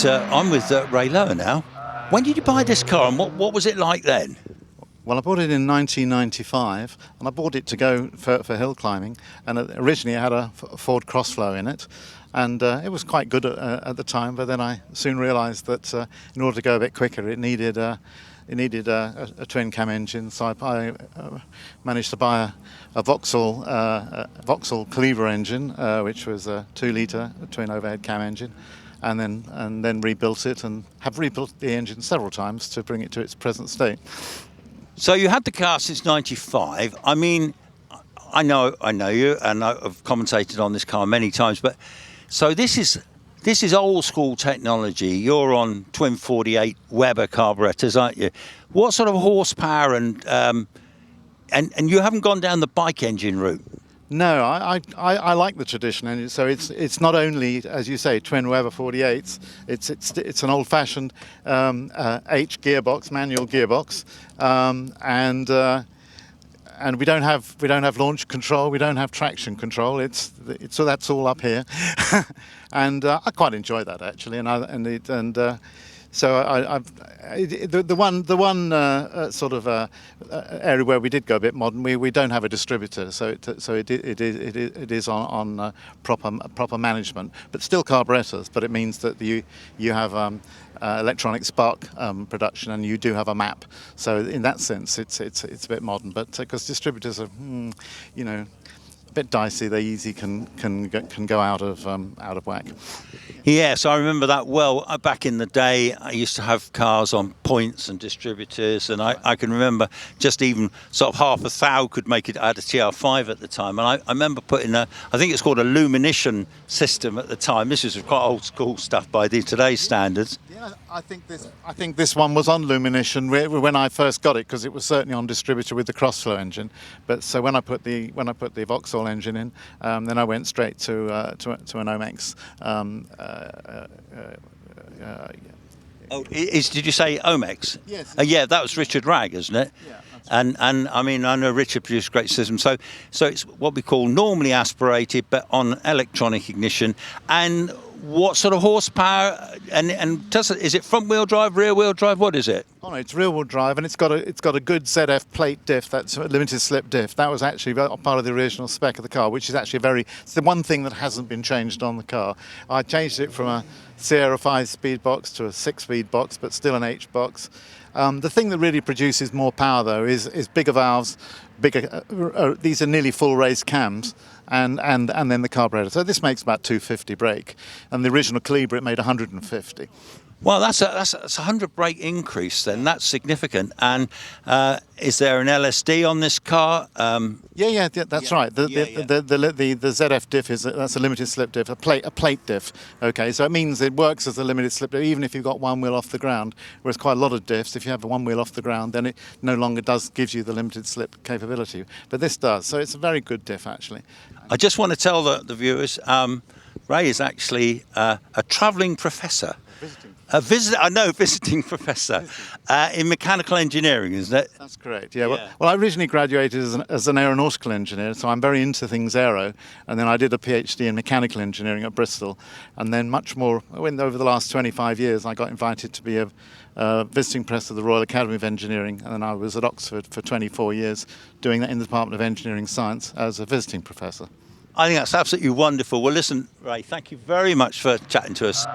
Right, I'm with Ray Lohr now. When did you buy this car and what was it like then? Well, I bought it in 1995, and I bought it to go for hill climbing. And originally, it had a Ford Crossflow in it, and it was quite good at the time. But then I soon realised that in order to go a bit quicker, it needed a twin cam engine. So I managed to buy a Vauxhall Cleaver engine, which was a 2-litre twin overhead cam engine. And then rebuilt it, and have rebuilt the engine several times to bring it to its present state. So you had the car since '95. I mean, I know you, and I've commentated on this car many times. But so this is old school technology. You're on twin 48 Weber carburetors, aren't you? What sort of horsepower and you haven't gone down the bike engine route? No, I like the tradition engine. So it's not only, as you say, twin Weber 48s. It's an old-fashioned H gearbox, manual gearbox, and we don't have launch control. We don't have traction control. So that's all up here, and I quite enjoy that actually. So the one sort of area where we did go a bit modern, we don't have a distributor, so it is on proper management, but still carburetors. But it means that you have electronic spark production, and you do have a map. So in that sense, it's a bit modern. But because distributors are, a bit dicey, they easily can go out of whack. Yes, I remember that well. Back in the day, I used to have cars on points and distributors, and I can remember just even sort of half a thou could make it. I had a TR5 at the time, and I remember putting I think it's called a lumination system at the time. This is quite old school stuff by today's standards. Yeah, I think this one was on lumination when I first got it, because it was certainly on distributor with the Crossflow engine. But so when I put the Vauxhall engine in, then I went straight to an Omex. Did you say Omex? Yes. Yeah, that was Richard Ragg, isn't it? Yeah. And I mean, I know Richard produced great systems. So it's what we call normally aspirated, but on electronic ignition. And what sort of horsepower? And is it front wheel drive, rear wheel drive? What is it? Oh no, it's rear wheel drive, and it's got a good ZF plate diff. That's a limited slip diff. That was actually part of the original spec of the car, which is actually it's the one thing that hasn't been changed on the car. I changed it from a Sierra 5-speed box to a 6-speed box, but still an H box. The thing that really produces more power, though, is bigger valves. These are nearly full raised cams, and then the carburetor. So this makes about 250 brake, and the original Cleaver it made 150. Well, that's a 100 brake increase then. That's significant. And is there an LSD on this car? Yeah, that's right. The ZF diff that's a limited slip diff, a plate diff. Okay, so it means it works as a limited slip diff even if you've got one wheel off the ground. Whereas quite a lot of diffs, if you have one wheel off the ground, then it no longer gives you the limited slip capability. But this does, so it's a very good diff actually. I just want to tell the viewers, Ray is actually a travelling professor. Visiting professor in mechanical engineering, isn't it? That's correct, yeah. Well, I originally graduated as an aeronautical engineer, so I'm very into things aero, and then I did a PhD in mechanical engineering at Bristol, and then much more, over the last 25 years, I got invited to be a visiting professor of the Royal Academy of Engineering, and then I was at Oxford for 24 years doing that in the Department of Engineering Science as a visiting professor. I think that's absolutely wonderful. Well, listen, Ray, thank you very much for chatting to us.